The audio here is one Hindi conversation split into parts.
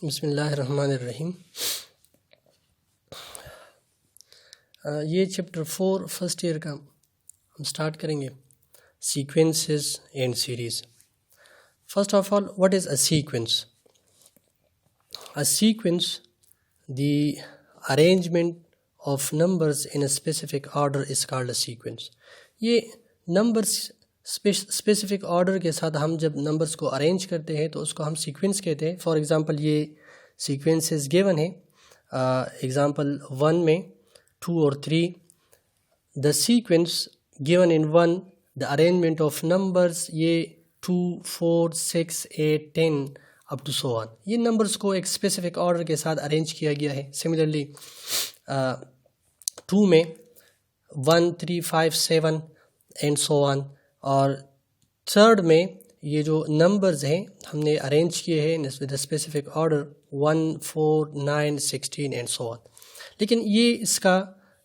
बिस्मिल्लाहिर्रहमानिर्रहीम। ये चैप्टर 4 फर्स्ट ईयर का हम स्टार्ट करेंगे, sequences and series. First of all, what is a sequence? A sequence, the arrangement of numbers in a specific order is called a sequence. ये नंबर्स स्पेसिफिक ऑर्डर के साथ हम जब नंबर्स को अरेंज करते हैं तो उसको हम सीक्वेंस कहते हैं। फॉर एग्ज़ाम्पल ये सीक्वेंसेस गिवन है, एग्ज़ाम्पल 1 में 2 और 3। The sequence given in 1, the arrangement of numbers ये 2, 4, 6, 8, 10 अप टू सो ऑन। ये नंबर्स को एक स्पेसिफिक ऑर्डर के साथ अरेंज किया गया है। सिमिलरली 2 में 1, 3, 5, 7 एंड सो ऑन। और थर्ड में ये जो नंबर्स हैं हमने अरेंज किए हैं with the specific order 1, 4, 9, 16 and so on. लेकिन ये इसका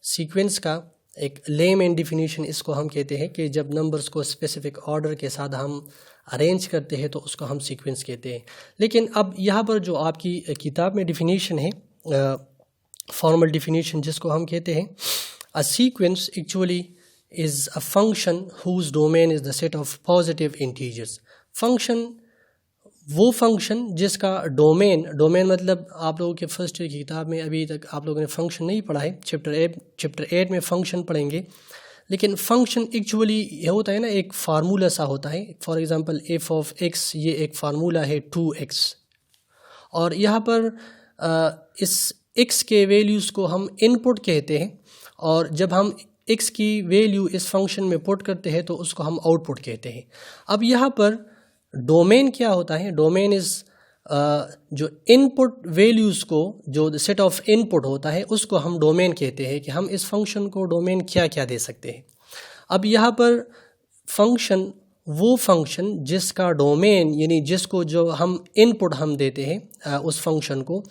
सीक्वेंस का एक लेमैन डिफिनीशन इसको हम कहते हैं कि जब नंबर्स को स्पेसिफिक ऑर्डर के साथ हम अरेंज करते हैं तो उसको हम सीक्वेंस कहते हैं। लेकिन अब यहाँ पर जो आपकी किताब में डिफिनीशन है, फॉर्मल डिफिनीशन जिसको हम कहते हैं, a sequence actually is a function whose domain is the set of positive integers। Function वो फंक्शन जिसका डोमेन मतलब आप लोगों के फर्स्ट ईयर की किताब में अभी तक आप लोगों ने फंक्शन नहीं पढ़ा है। चैप्टर 8 में फंक्शन पढ़ेंगे। लेकिन फंक्शन एक्चुअली ये होता है ना, एक फार्मूला सा होता है। For example F of x, ये एक फार्मूला है 2x। और यहाँ पर इस x के वैल्यूज़ को हम इनपुट कहते हैं, और जब हम x की वैल्यू इस फंक्शन में पुट करते हैं तो उसको हम आउटपुट कहते हैं। अब यहाँ पर डोमेन क्या होता है? डोमेन इज़ जो इनपुट वैल्यूज़ को, जो सेट ऑफ इनपुट होता है उसको हम डोमेन कहते हैं कि हम इस फंक्शन को डोमेन क्या क्या दे सकते हैं। अब यहाँ पर फंक्शन वो फंक्शन जिसका डोमेन यानी जिसको जो हम इनपुट हम देते हैं उस फंक्शन को,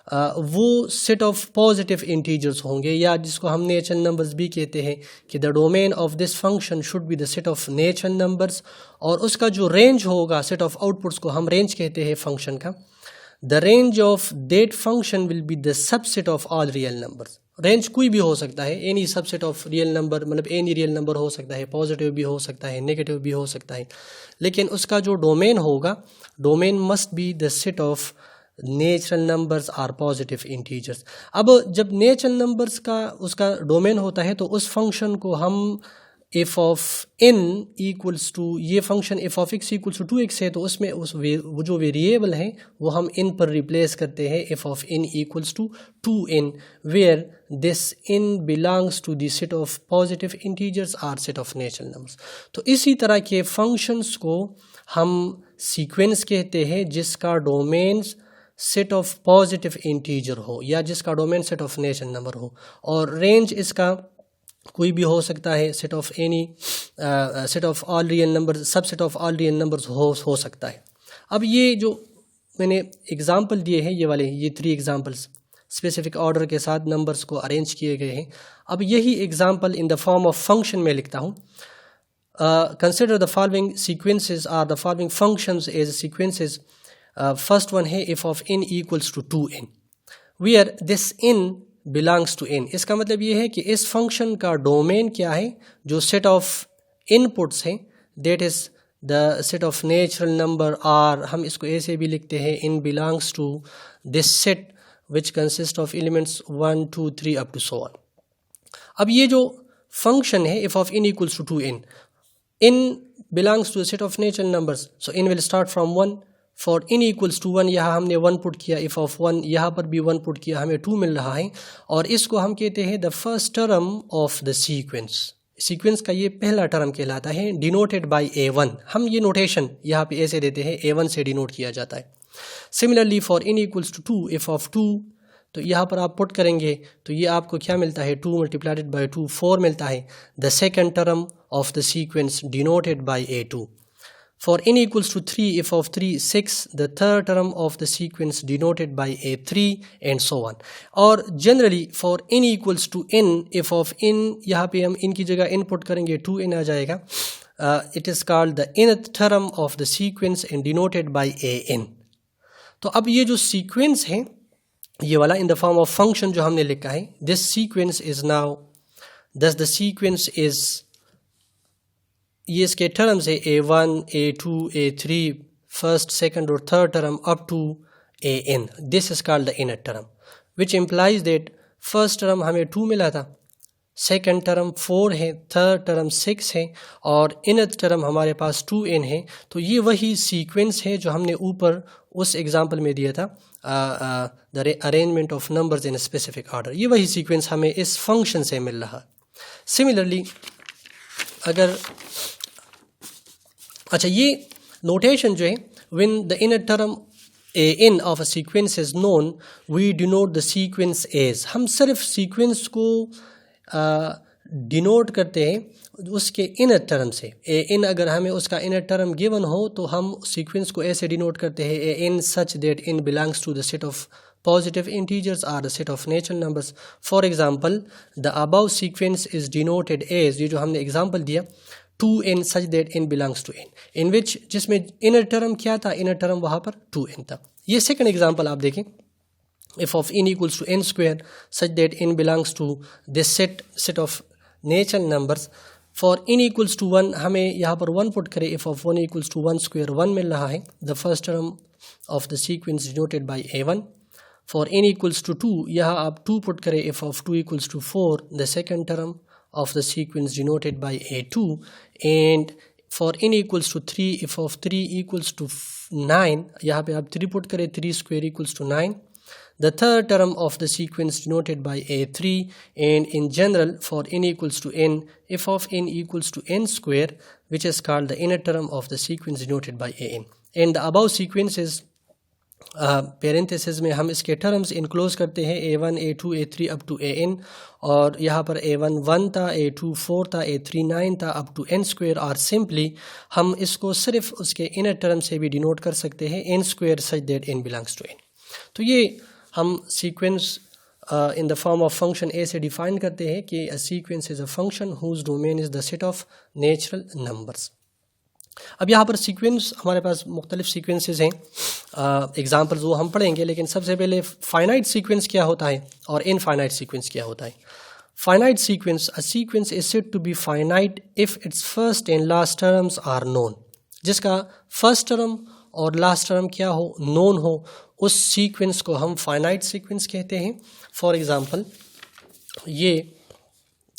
वो सेट ऑफ पॉजिटिव इंटीजर्स होंगे, या जिसको हम नेचुरल नंबर्स भी कहते हैं कि the domain of this function should be the set of natural numbers. और उसका जो रेंज होगा, सेट ऑफ आउटपुट्स को हम रेंज कहते हैं फंक्शन का। The range of that function will be the subset of all real numbers. Range कोई भी हो सकता है, any subset of real number, मतलब एनी रियल नंबर हो सकता है, पॉजिटिव भी हो सकता है, नेगेटिव भी हो सकता है। लेकिन उसका जो डोमेन होगा, domain must be the set of natural numbers or positive integers. अब जब नेचुरल नंबर्स का उसका डोमेन होता है तो उस फंक्शन को हम F of n equals to, ये function F of x equals to 2x है तो उसमें वो जो वेरिएबल है वो हम n पर रिप्लेस करते हैं f of n equals to 2n, where this n belongs to the set of positive integers or set of natural numbers. तो इसी तरह के फंक्शंस को हम सीक्वेंस कहते हैं जिसका domain set of positive integer हो या जिसका domain set of natural number हो, और रेंज इसका कोई भी हो सकता है, set of any set of all real number, subset of all real numbers हो सकता है। अब ये जो मैंने एग्जांपल दिए हैं, ये 3 एग्जांपल्स स्पेसिफिक ऑर्डर के साथ नंबर्स को अरेंज किए गए हैं। अब यही example in the form of function में लिखता हूँ। Consider the following sequences are the following functions as sequences. First one है F of n equals to 2n, where this n belongs to n। इसका मतलब ये है कि इस फंक्शन का डोमेन क्या है, जो सेट ऑफ इनपुट्स हैं, that is the set of natural number, or हम इसको ऐसे भी लिखते हैं n belongs to this set which consist of elements 1, 2, 3 up to so on. अब ये जो फंक्शन है F of n equals to 2n, n belongs to set of natural numbers, so n will start from 1। For n equals to 1, यहाँ हमने 1 पुट किया, इफ ऑफ 1 यहाँ पर भी 1 पुट किया, हमें 2 मिल रहा है। और इसको हम कहते हैं the first term of the sequence. Sequence का ये पहला टर्म कहलाता है, डिनोटेड बाय a1। हम ये नोटेशन यहाँ पे ऐसे देते हैं, a1 से डिनोट किया जाता है। Similarly for n equals to 2, f of 2, तो यहाँ पर आप पुट करेंगे तो ये आपको क्या मिलता है, 2 मल्टीप्लाइड बाई 2 4 मिलता है। The second term of the sequence denoted by a2। For n equals to 3, if of 3, 6, the third term of the sequence denoted by a3 and so on. और generally for n equals to n, if of n, यहाँ पे हम n की जगह input करेंगे 2n आ जाएगा। It is called the nth term of the sequence and denoted by an। तो अब ये जो सीक्वेंस है ये वाला in the form of function जो हमने लिखा है, this sequence is now, thus the sequence is, ये इसके टर्म्स है A1 A2 A3 first second और third term up to AN. This is called the inner term which implies that first term हमें 2 मिला था, सेकंड टर्म 4 है, थर्ड टर्म 6 है और इनर टर्म हमारे पास 2n है। तो ये वही सीक्वेंस है जो हमने ऊपर उस एग्जांपल में दिया था, the arrangement of numbers in specific order. ये वही सीक्वेंस हमें इस फंक्शन से मिल रहा। सिमिलरली अगर अच्छा ये नोटेशन जो है, when the inner term AN of a sequence is known we denote the sequence as, हम सिर्फ सीक्वेंस को डिनोट करते हैं उसके इनर टर्म से। AN अगर हमें उसका इनर टर्म गिवन हो तो हम सीक्वेंस को ऐसे डिनोट करते हैं AN such that n belongs to the set of positive integers or the set of natural numbers. For example, the above sequence is denoted as, ये जो हमने एग्जाम्पल दिया, 2n such that n belongs to n, in which जिसमें इनर टर्म क्या था, इनर टर्म वहाँ पर 2n था। ये सेकंड एग्जाम्पल आप देखें, if of n equals to n square such that n belongs to this set of natural numbers. For n equals to 1 हमें यहाँ पर 1 पुट करें, if of 1 equals to 1 square 1 मिल रहा है, the first term of the sequence denoted by A1. For n equals to 2 यहाँ आप 2 पुट करें, if of 2 equals to 4 the second term of the sequence denoted by A2. And for n equals to 3 if of 3 equals to 9 यहाँ पे आप 3 पुट करें, 3 square equals to 9, the third term of the sequence denoted by A3. And in general for n equals to n if of n equals to n square which is called the inner term of the sequence denoted by AN. And the above sequences parenthesis में हम इसके टर्म्स इनक्लोज करते हैं A1 A2 A3 up to AN, और यहाँ पर A1 1 था, A2 4 था, A3 9 था अप टू n स्क्वायर, और सिंपली हम इसको सिर्फ उसके इनर टर्म से भी डिनोट कर सकते हैं n square such that n belongs to n। तो ये हम sequence in the form of function ए से डिफाइन करते हैं कि a sequence is a function whose domain is the set of natural numbers. अब यहाँ पर सीक्वेंस हमारे पास मुख्तलिफ सीक्वेंसेस हैं, एग्जांपल्स वो हम पढ़ेंगे, लेकिन सबसे पहले फाइनाइट सीक्वेंस क्या होता है और इनफाइनाइट सीक्वेंस क्या होता है। Finite sequence, a sequence is said to be finite if it's first and last terms are known, जिसका फर्स्ट टर्म और लास्ट टर्म क्या हो, नोन हो, उस सीक्वेंस को हम फाइनाइट सीक्वेंस कहते हैं। फॉर एग्जांपल ये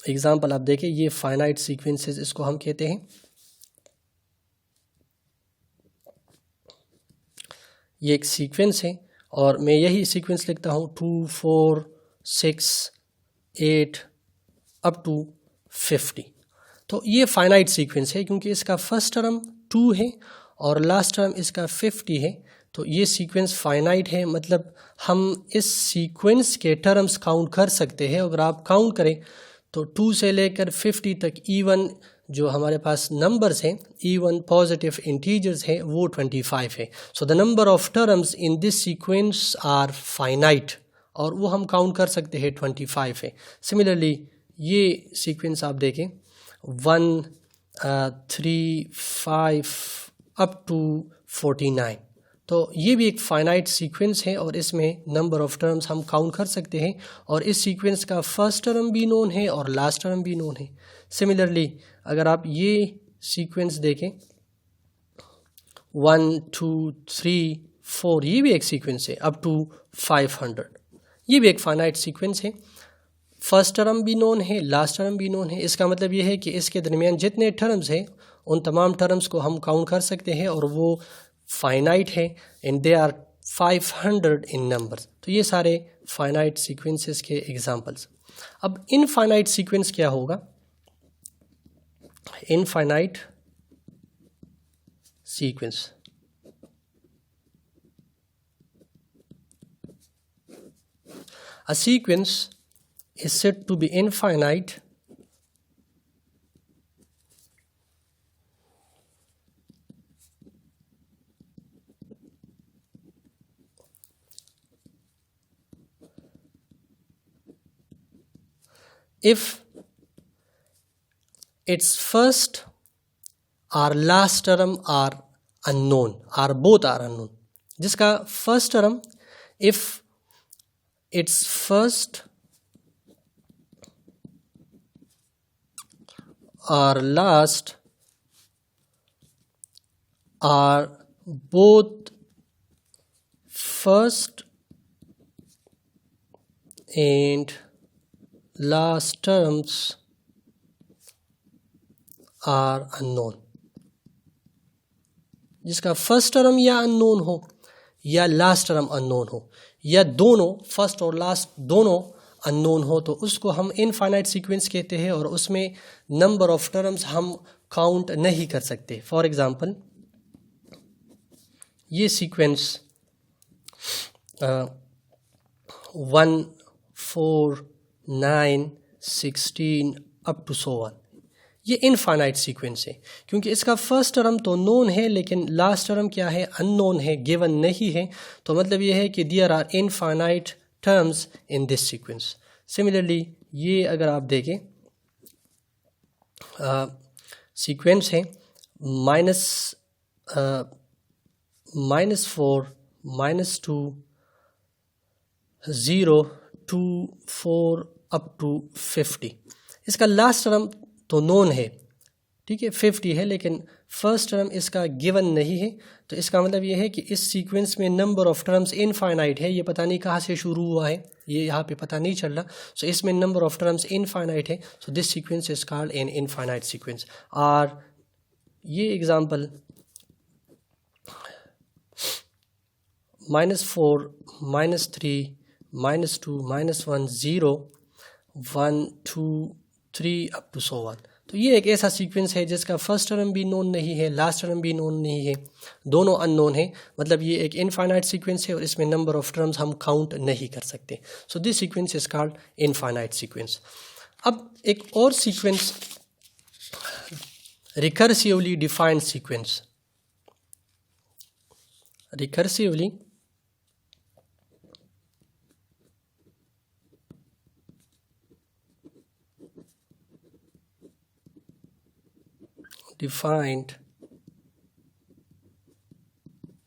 एग्जांपल आप देखें, ये फाइनाइट सीक्वेंसेस इसको हम कहते हैं। ये एक सीक्वेंस है और मैं यही सीक्वेंस लिखता हूँ 2 4 6 8 अप टू 50। तो ये फाइनाइट सीक्वेंस है क्योंकि इसका फर्स्ट टर्म 2 है और लास्ट टर्म इसका 50 है। तो ये सीक्वेंस फाइनाइट है, मतलब हम इस सीक्वेंस के टर्म्स काउंट कर सकते हैं। अगर आप काउंट करें तो 2 से लेकर 50 तक इवन जो हमारे पास नंबर्स हैं, इवन पॉजिटिव इंटीजर्स हैं, वो 25 है। So the number of terms in this sequence are finite, और वो हम काउंट कर सकते हैं 25 है। सिमिलरली ये सीक्वेंस आप देखें 1 3 5 अप टू 49, तो ये भी एक फाइनाइट सीक्वेंस है और इसमें नंबर ऑफ टर्म्स हम काउंट कर सकते हैं, और इस सीक्वेंस का फर्स्ट टर्म भी नोन है और लास्ट टर्म भी नोन है। सिमिलरली अगर आप ये सीक्वेंस देखें 1 2 3 4, ये भी एक सीक्वेंस है अप टू 500, ये भी एक फाइनाइट सीक्वेंस है। फर्स्ट टर्म भी नोन है, लास्ट टर्म भी नोन है। इसका मतलब ये है कि इसके दरमियान जितने टर्म्स हैं उन तमाम टर्म्स को हम काउंट कर सकते हैं और वो फाइनाइट है, and they are 500 in numbers. तो ये सारे फाइनाइट सीक्वेंसेस के एग्जांपल्स। अब इनफाइनाइट सीक्वेंस क्या होगा? Infinite sequence, a sequence is said to be infinite if its first or last term are unknown or both are unknown। जिसका first term if it's first और last are both first and last terms are unknown, जिसका फर्स्ट टर्म या अननोन हो या लास्ट टर्म अननोन हो या दोनों फर्स्ट और लास्ट दोनों अननोन हो, तो उसको हम इनफाइनाइट सीक्वेंस कहते हैं और उसमें नंबर ऑफ टर्म्स हम काउंट नहीं कर सकते। फॉर एग्जांपल ये sequence 1 4 9 16 up to so on, ये इनफाइनाइट सीक्वेंस है क्योंकि इसका फर्स्ट टर्म तो नोन है लेकिन लास्ट टर्म क्या है, अननोन है, गिवन नहीं है। तो मतलब ये है कि there are infinite terms in this sequence. Similarly ये अगर आप देखें सीक्वेंस है -4 -2 0 2 4 अप टू 50। इसका लास्ट टर्म तो नोन है, ठीक है, 50 है, लेकिन फर्स्ट टर्म इसका गिवन नहीं है। तो इसका मतलब ये है कि इस सीक्वेंस में नंबर ऑफ टर्म्स इनफाइनाइट है, ये पता नहीं कहाँ से शुरू हुआ है, ये यहाँ पे पता नहीं चल रहा। सो इसमें नंबर ऑफ टर्म्स इनफाइनाइट है, so this sequence is called an infinite sequence. और ये example -4 -3 -2 -1 0 1 2 3 up to so on. तो ये एक ऐसा सीक्वेंस है जिसका फर्स्ट टर्म भी नोन नहीं है, लास्ट टर्म भी नोन नहीं है, दोनों अननोन है। मतलब ये एक इनफाइनाइट सीक्वेंस है और इसमें नंबर ऑफ टर्म्स हम काउंट नहीं कर सकते। So this sequence is called infinite sequence. अब एक और sequence, recursively defined sequence. Recursively defined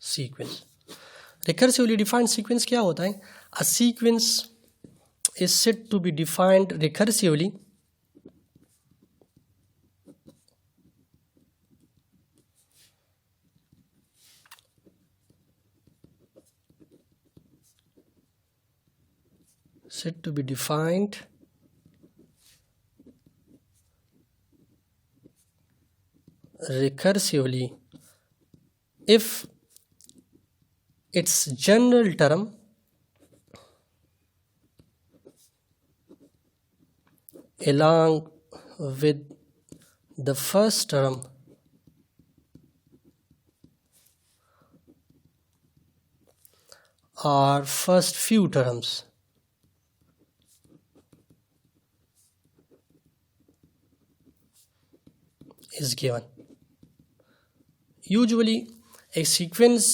sequence। Recursively defined sequence क्या होता है? A sequence is said to be defined recursively said to be defined recursively if its general term along with the first term or first few terms is given। Usually एक सीक्वेंस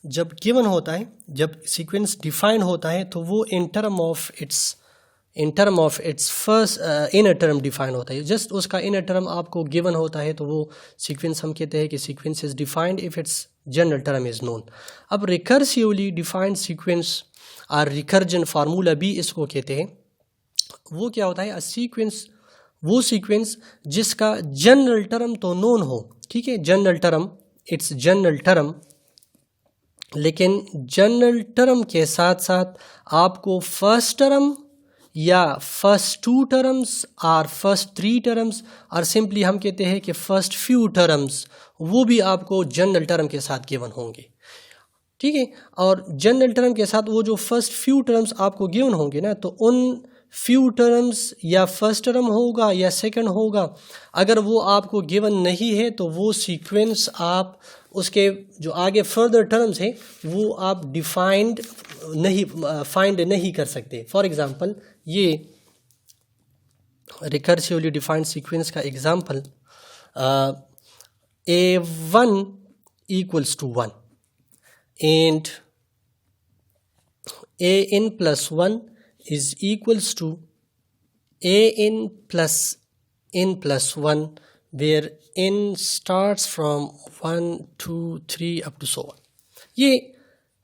जब गिवन होता है, जब सीक्वेंस डिफाइन होता है, तो वो in term of its first inner term define होता है। जस्ट उसका इनर टर्म आपको गिवन होता है, तो वो सीक्वेंस हम कहते हैं कि sequence is defined if it's general term is known. अब रिकर्सिवली डिफाइंड सीक्वेंस और रिकर्जन फार्मूला भी इसको कहते हैं। वो क्या होता है? अ सीक्वेंस, वो सीक्वेंस जिसका जनरल टर्म तो नोन हो, ठीक है, general term, it's general term, लेकिन जनरल टर्म के साथ साथ आपको फर्स्ट टर्म या फर्स्ट 2 टर्म्स और फर्स्ट 3 टर्म्स और सिंपली हम कहते हैं कि फर्स्ट फ्यू टर्म्स, वो भी आपको जनरल टर्म के साथ गिवन होंगे, ठीक है। और जनरल टर्म के साथ वो जो फर्स्ट फ्यू टर्म्स आपको गिवन होंगे ना, तो उन फ्यू टर्म्स या फर्स्ट टर्म होगा या सेकंड होगा, अगर वो आपको गिवन नहीं है तो वो सीक्वेंस आप उसके जो आगे फर्दर टर्म्स हैं वो आप डिफाइंड नहीं, फाइंड नहीं कर सकते। फॉर एग्जांपल ये रिकर्सिवली डिफाइंड सीक्वेंस का example A1 equals to 1 and AN plus 1 is equals to AN plus N plus 1 where N starts from 1 2 3 up to so on। ये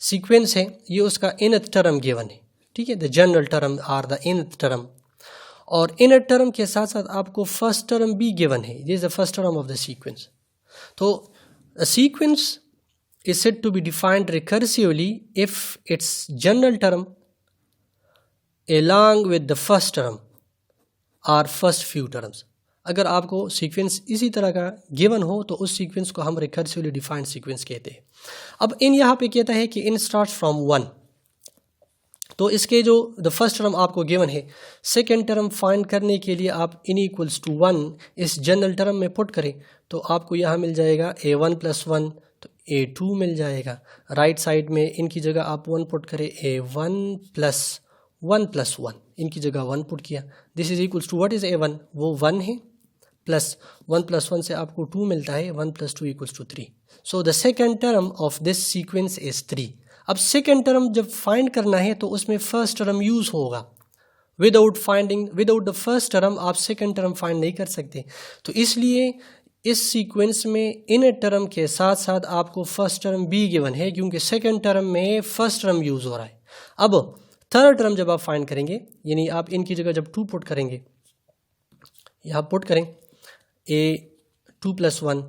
सीक्वेंस है ये उसका nth टर्म गिवन है, ठीक है, the general term or the nth term, और nth टर्म के साथ साथ आपको फर्स्ट टर्म भी गिवन है, this is the first term of the sequence. तो a sequence is said to be defined recursively if its general term along with the first term or first few terms। अगर आपको सीक्वेंस इसी तरह का गिवन हो तो उस सीक्वेंस को हम रिकर्सिवली डिफाइंड सीक्वेंस कहते हैं। अब इन यहाँ पे कहता है कि इन स्टार्ट्स फ्रॉम 1, तो इसके जो द फर्स्ट टर्म आपको गिवन है, सेकेंड टर्म फाइंड करने के लिए आप इन इक्वल्स टू 1 इस जनरल टर्म में पुट करें तो आपको यहाँ मिल जाएगा a1 + 1, तो a2 मिल जाएगा। राइट साइड में इनकी जगह आप 1 पुट करें, a1 + 1 + 1, इनकी जगह 1 पुट किया, this is equals to what is a1, वो 1 है, प्लस 1 + 1 से आपको 2 मिलता है, 1 + 2 = 3। So the second term of this sequence is 3। अब सेकेंड टर्म जब फाइंड करना है तो उसमें फर्स्ट टर्म यूज़ होगा, विदाउट द फर्स्ट टर्म आप सेकेंड टर्म फाइंड नहीं कर सकते। तो इसलिए इस सीक्वेंस में इन टर्म के साथ साथ आपको फर्स्ट टर्म भी गिवन है, क्योंकि सेकेंड टर्म में फर्स्ट टर्म यूज़ हो रहा है। अब थर्ड टर्म जब आप फाइंड करेंगे, यानी आप इनकी जगह जब 2 पुट करेंगे, यहाँ पुट करें a2 + 1,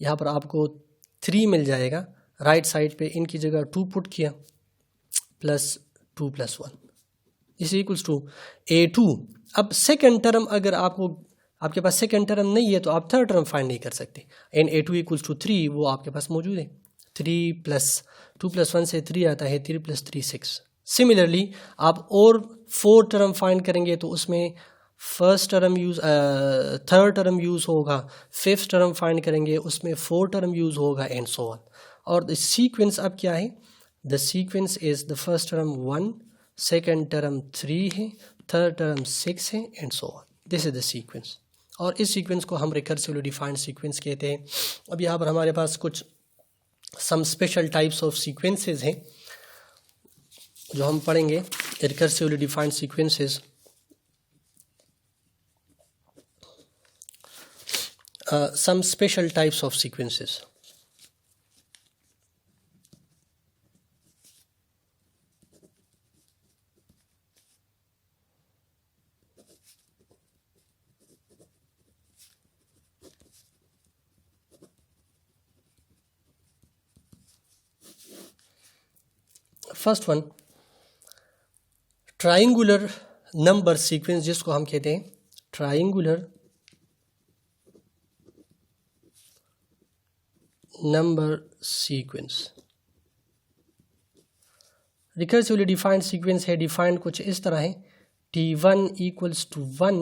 यहाँ पर आपको 3 मिल जाएगा। राइट साइड पे इनकी जगह 2 पुट किया, plus 2 + 1 is equals to a2। अब सेकेंड टर्म अगर आपके पास सेकेंड टर्म नहीं है तो आप थर्ड टर्म फाइंड नहीं कर सकते, एंड a2 = 3 वो आपके पास मौजूद है। 3 + 2 + 1 से 3 आता है, 3 + 3 6। सिमिलरली आप और 4 टर्म फाइंड करेंगे तो उसमें first term third term use होगा, फिफ्थ टर्म फाइंड करेंगे उसमें 4 टर्म यूज़ होगा, एंड सो ऑन। और द सीक्वेंस अब क्या है, the sequence is the first term 1, second term 3 है, थर्ड टर्म 6 है, and so on, this is the sequence. और इस सीक्वेंस को हम रिकर्सिवली डिफाइंड सीक्वेंस कहते हैं। अब यहाँ पर हमारे पास कुछ some special types of sequences हैं जो हम पढ़ेंगे, recursively defined sequences. Some special types of sequences. First one, triangular number sequence, जिसको हम कहते हैं triangular number sequence। Recursively defined sequence है, डिफाइंड कुछ इस तरह है, t1 = 1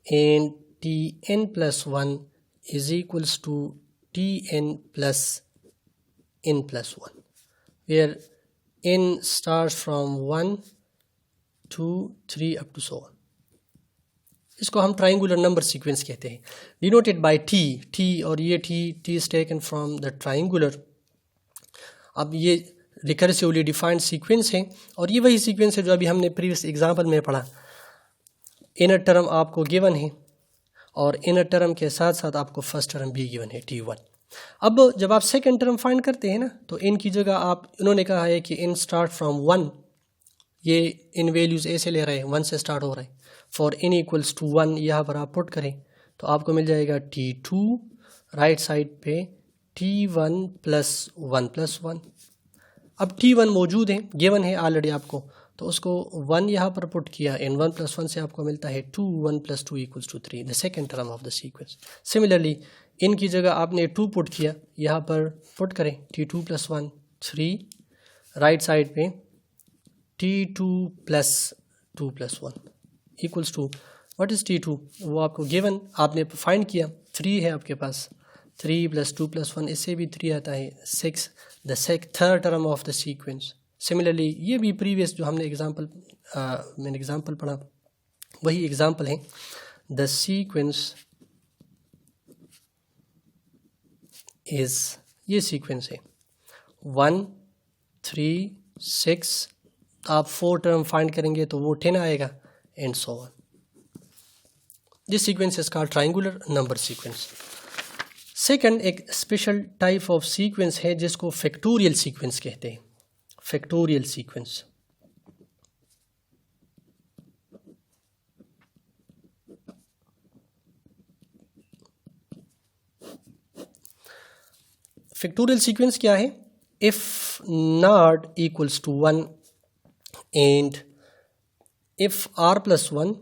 and tn + 1 is equals to tn + n + 1, where n starts from 1 2 3 up to so on। इसको हम ट्राइंगुलर नंबर सीक्वेंस कहते हैं, डिनोटेड बाय टी, और ये T is taken from the triangular. अब ये रिकर्सिवली डिफाइंड सीक्वेंस है, और ये वही सीक्वेंस है जो अभी हमने प्रीवियस एग्जांपल में पढ़ा। इनर टर्म आपको गिवन है और इनर टर्म के साथ साथ आपको फर्स्ट टर्म भी गिवन है, t1। अब जब आप सेकेंड टर्म फाइंड करते हैं ना, तो इनकी जगह इन्होंने कहा है कि इन स्टार्ट फ्रॉम 1, ये इन वैल्यूज़ ऐसे ले रहे हैं, 1 से स्टार्ट हो रहा है। फॉर n = 1 यहाँ पर आप पुट करें तो आपको मिल जाएगा t2, राइट साइड पे t1 + 1 + 1। अब t1 मौजूद है, गिवन है ऑलरेडी आपको, तो उसको 1 यहाँ पर पुट किया, एंड 1 + 1 से आपको मिलता है 2, 1 + 2 = 3, the second term of the sequence. Similarly इनकी जगह आपने 2 पुट किया, यहाँ पर पुट करें t2 + 1 3, राइट साइड पे t2 + 2 + 1 equals to what is t2, वो आपको गिवन, आपने फाइंड किया, 3 है आपके पास, 3 + 2 + 1, इससे भी 3 आता है, 6, the third term of the sequence. Similarly ये भी प्रीवियस जो हमने मैंने एग्जांपल पढ़ा वही एग्जांपल है। द सीक्वेंस इज, ये सीक्वेंस है 1 3 6, आप 4 टर्म फाइंड करेंगे तो वो 10 आएगा, and so on. This sequence is called triangular number sequence. Second, एक स्पेशल टाइप ऑफ सीक्वेंस है जिसको फैक्टोरियल सीक्वेंस कहते हैं। factorial sequence. Factorial sequence क्या है? If NOT equals to 1 and if r plus 1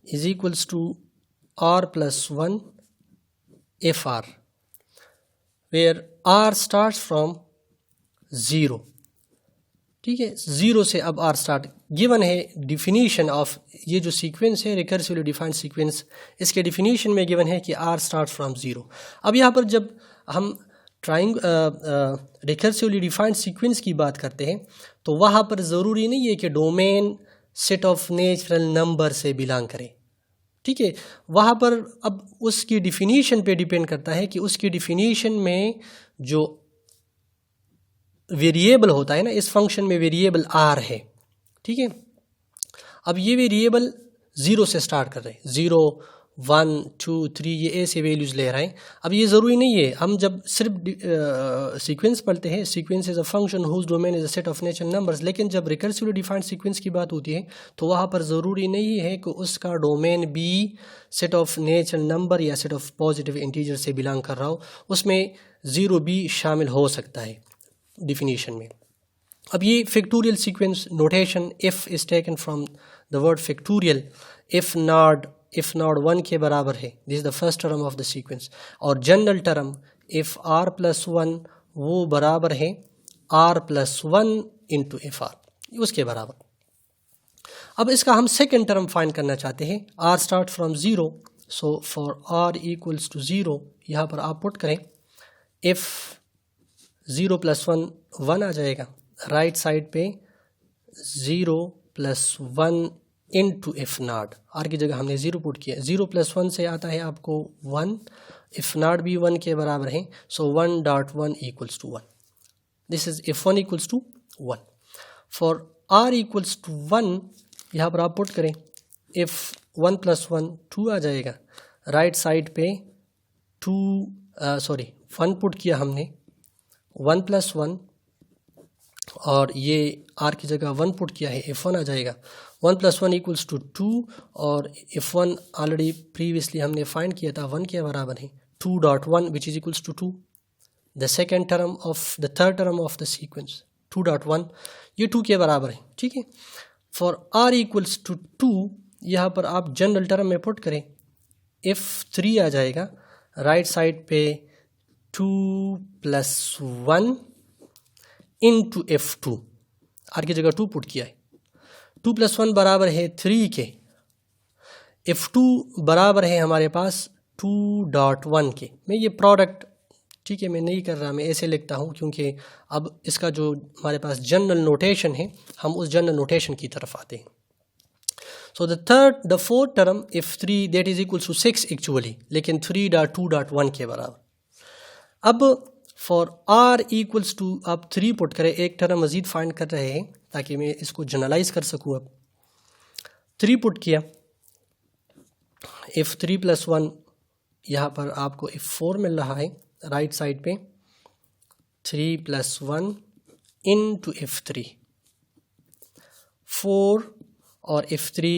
is equals to r plus 1 if r, where r starts from 0. ठीक है, 0 से अब r स्टार्ट गिवन है. डिफिनीशन ऑफ ये जो सीक्वेंस है रिकर्सिवली डिफाइंड सीक्वेंस, इसके डिफिनीशन में गिवन है कि r स्टार्ट फ्रॉम 0. अब यहाँ पर जब हम रिकर्सिवली डिफाइंड सीक्वेंस की बात करते हैं तो वहाँ पर ज़रूरी नहीं है कि domain set of natural number से बिलोंग करे. ठीक है, वहाँ पर अब उसकी डिफिनीशन पे डिपेंड करता है कि उसकी डिफिनीशन में जो वेरिएबल होता है ना, इस फंक्शन में वेरिएबल आर है. ठीक है, अब ये वेरिएबल 0 से स्टार्ट कर रहे हैं, 0 1 2 3 ये ऐसे वैल्यूज़ ले रहे हैं. अब ये ज़रूरी नहीं है, हम जब सिर्फ सीक्वेंस पढ़ते हैं, sequence is a function whose domain is a set of natural numbers, लेकिन जब रिकर्सिवली डिफाइंड सीक्वेंस की बात होती है तो वहाँ पर ज़रूरी नहीं है कि उसका डोमेन भी सेट ऑफ नेचुरल नंबर या सेट ऑफ पॉजिटिव इंटीजर से बिलोंग कर रहा हो, उसमें 0 भी शामिल हो सकता है डिफिनीशन में. अब ये factorial sequence notation if is taken from the word factorial. If not 1 के बराबर है, this is the first term of the sequence. और general term if r plus 1 वो बराबर है r plus 1 into F R, उसके बराबर. अब इसका हम सेकेंड टर्म फाइंड करना चाहते हैं. r start from 0, so for r equals to 0 यहाँ पर आप पुट करें. इफ़ 0 प्लस 1 1 आ जाएगा, राइट साइड पे 0 plus 1 into f naught, r की जगह हमने 0 पुट किया. 0 प्लस 1 से आता है आपको 1, एफ नाट भी 1 के बराबर है, so 1.1 equals to 1. This is f 1 equals to 1. For r equals to 1 यहाँ पर आप पुट करें. इफ 1 प्लस 1 2 आ जाएगा, राइट साइड पे 1 पुट किया हमने, 1 प्लस 1 और ये r की जगह 1 पुट किया है, f1 आ जाएगा. 1 प्लस 1 इक्वल्स टू 2 और f1 ऑलरेडी प्रीवियसली हमने फाइंड किया था 1 के बराबर है, 2.1 which is equals to 2. The second term of the third term of the sequence 2.1 ये 2 के बराबर है. ठीक है, फॉर r इक्वल्स टू 2 यहाँ पर आप जनरल टर्म में पुट करें, f3 आ जाएगा, राइट साइड पे 2 प्लस 1 इंटू f2, आर की जगह 2 पुट किया है. 2 प्लस 1 बराबर है 3 के, f2 बराबर है हमारे पास 2.1 के. मैं ये प्रोडक्ट ठीक है मैं नहीं कर रहा, मैं ऐसे लिखता हूँ क्योंकि अब इसका जो हमारे पास जनरल नोटेशन है हम उस जनरल नोटेशन की तरफ आते हैं. So the fourth term f3 that is equal to 6 actually, लेकिन 3.2.1 के बराबर. अब फॉर r इक्वल्स टू आप 3 पुट करें, एक टर्म मज़ीद फाइंड कर रहे हैं ताकि मैं इसको जनरलाइज कर सकूँ. अब 3 पुट किया, f3 प्लस 1 यहाँ पर आपको f4 मिल रहा है, राइट साइड पे 3 प्लस 1 इंटू f3, 4 और f3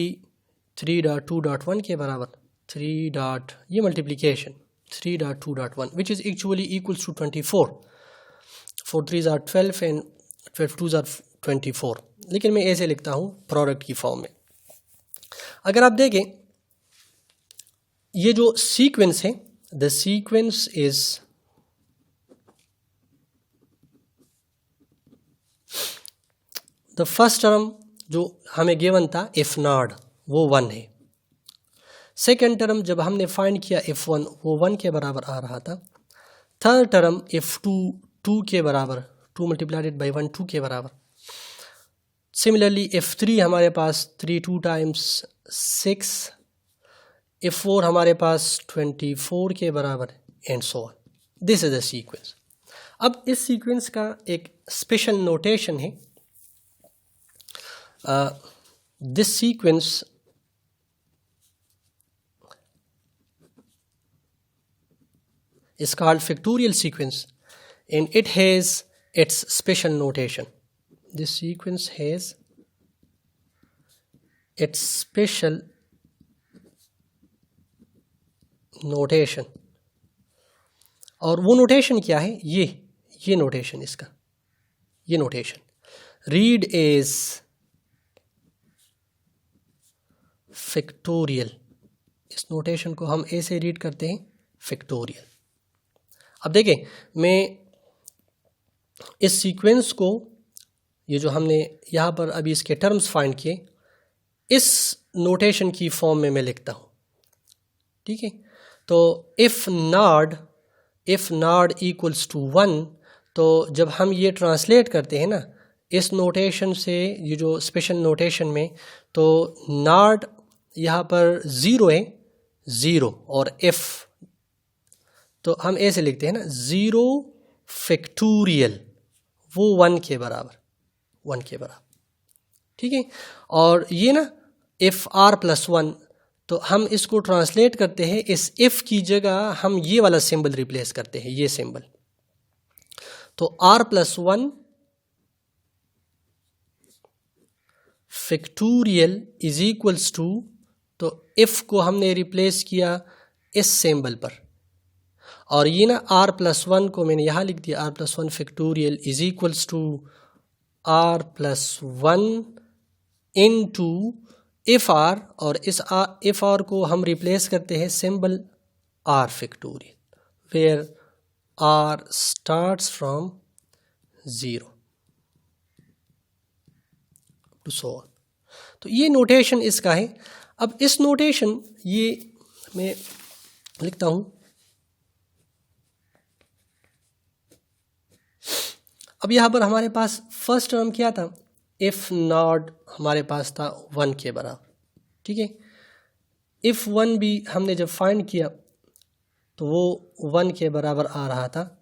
3.2.1 के बराबर, 3. ये multiplication 3.2.1 which is actually equals to 24. 4 3s are 12 and 12 2s are 24, लेकिन मैं ऐसे लिखता हूँ प्रोडक्ट की फॉर्म में. अगर आप देखें ये जो सीक्वेंस है, the sequence is the first term जो हमें गिवन था एफ नॉट वो 1 है. सेकेंड टर्म जब हमने फाइंड किया f1 वो 1 के बराबर आ रहा था. थर्ड टर्म f2 2 के बराबर, 2 मल्टीप्लाइड बाई 1 2 के बराबर. सिमिलरली f3 हमारे पास 3 2 टाइम्स 6, f4 हमारे पास 24 के बराबर and so on. This is the sequence. अब इस सीक्वेंस का एक स्पेशल नोटेशन है. This sequence is called factorial sequence and it has its special notation. This sequence has its special notation. और वो नोटेशन क्या है? ये नोटेशन इसका, ये नोटेशन रीड एज फैक्टोरियल. इस नोटेशन को हम ऐसे रीड करते हैं, फैक्टोरियल. अब देखें, मैं इस सीक्वेंस को, ये जो हमने यहाँ पर अभी इसके टर्म्स फाइंड किए, इस नोटेशन की फॉर्म में मैं लिखता हूँ. ठीक है, तो इफ़ नॉड इक्वल्स टू 1, तो जब हम ये ट्रांसलेट करते हैं ना इस नोटेशन से, ये जो स्पेशल नोटेशन में, तो नॉट यहाँ पर 0 है, 0, और इफ़, तो हम ऐसे लिखते हैं ना 0 फैक्टोरियल, वो 1 के बराबर, 1 के बराबर. ठीक है, और ये ना इफ़ r प्लस 1, तो हम इसको ट्रांसलेट करते हैं, इस इफ़ की जगह हम ये वाला सिंबल रिप्लेस करते हैं, ये सिंबल. तो r plus 1 factorial is equals to, तो इफ़ को हमने रिप्लेस किया इस सिंबल पर, और ये ना r प्लस 1 को मैंने यहाँ लिख दिया, r plus 1 factorial is equals to r plus 1 into f r, और इस इफ आर को हम रिप्लेस करते हैं symbol r factorial, where r starts from 0 to so on. तो ये नोटेशन इसका है. अब इस नोटेशन, ये मैं लिखता हूँ. अब यहाँ पर हमारे पास फर्स्ट टर्म क्या था? इफ़ नॉट हमारे पास था 1 के बराबर. ठीक है, इफ़ 1 भी हमने जब फाइंड किया तो वो 1 के बराबर आ रहा था.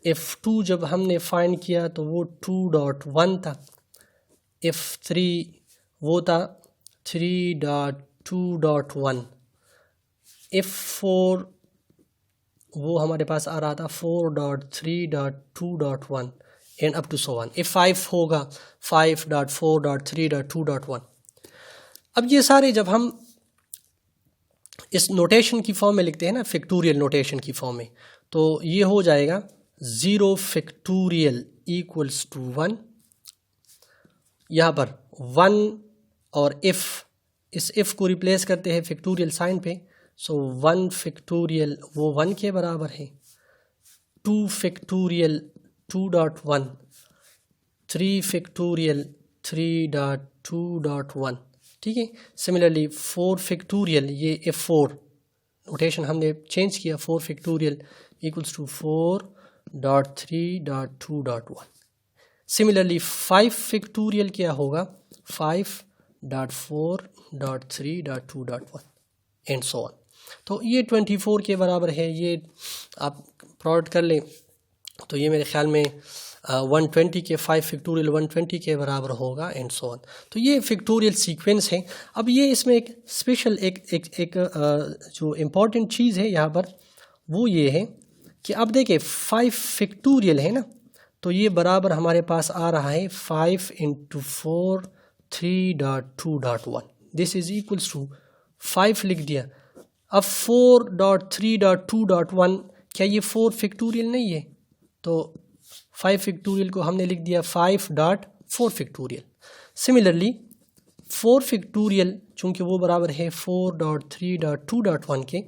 इफ़ 2 जब हमने फाइंड किया तो वो 2.1 था. इफ़ 3 वो था 3.2.1. इफ़ 4 वो हमारे पास आ रहा था 4.3.2.1 and up to so on. F 5 होगा 5.4.3.2.1. अब ये सारे जब हम इस नोटेशन की फॉर्म में लिखते हैं ना, फैक्टोरियल नोटेशन की फॉर्म में, तो ये हो जाएगा 0 फैक्टोरियल इक्वल्स टू 1. यहाँ पर 1 और इफ़, इस इफ़ को रिप्लेस करते हैं फैक्टोरियल साइन पे, सो 1 फैक्टोरियल वो 1 के बराबर है. 2 फैक्टोरियल 2.1, 3 फैक्टोरियल 3.2.1. ठीक है, सिमिलरली 4 फैक्टोरियल, ये F4 नोटेशन हमने चेंज किया, 4 factorial equals to 4.3.2.1. Similarly 5 factorial क्या होगा? 5.4.3.2.1 एंड सो ऑन. तो ये 24 के बराबर है. ये आप प्लॉट कर लें तो ये मेरे ख्याल में 120 के 5 फैक्टोरियल 120 के बराबर होगा एंड सो ऑन. तो ये फैक्टोरियल सीक्वेंस है. अब ये इसमें एक स्पेशल एक जो इम्पॉर्टेंट चीज़ है यहाँ पर, वो ये है कि अब देखिए 5 फैक्टोरियल है ना, तो ये बराबर हमारे पास आ रहा है 5 × 4 3.2.1. दिस इज इक्वल्स टू 5 लिख दिया. अब 4.3.2.1, क्या ये 4 फैक्टोरियल नहीं है? तो 5 फैक्टोरियल को हमने लिख दिया 5.4 फैक्टोरियल. सिमिलरली 4 फैक्टोरियल चूँकि वो बराबर है 4.3.2.1 के,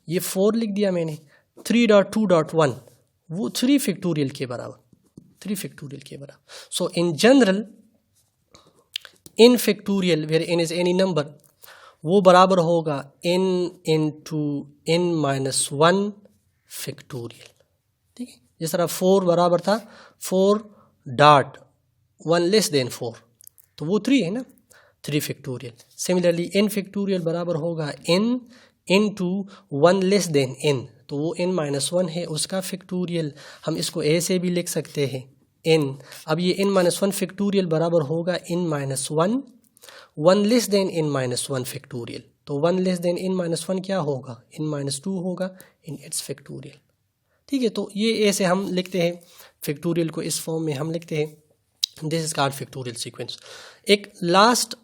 ये 4 लिख दिया मैंने. 3.2.1 वो 3 फैक्टोरियल के बराबर, 3 फैक्टोरियल के बराबर. So in general n factorial where n is any number, वो बराबर होगा n into n-1 फैक्टोरियल. ठीक है, जिस तरह 4 बराबर था 4.1 लेस देन 4, तो वो 3 है ना, 3 फैक्टोरियल. सिमिलरली n फैक्टोरियल बराबर होगा n into 1 less than n, तो वो n-1 है, उसका फैक्टोरियल. हम इसको ऐसे भी लिख सकते हैं n. अब ये n-1 फैक्टोरियल बराबर होगा n-1 1 less than n-1 factorial. तो 1 लेस देन n-1 क्या होगा? n-2 होगा इन इट्स फैक्टोरियल. ठीक है, तो ये ऐसे हम लिखते हैं फैक्टोरियल को इस फॉर्म में हम लिखते हैं। This is called factorial sequence. एक लास्ट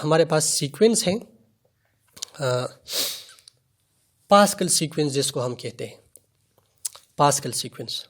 हमारे पास सीक्वेंस है पास्कल सीक्वेंस, जिसको हम कहते हैं पास्कल सीक्वेंस।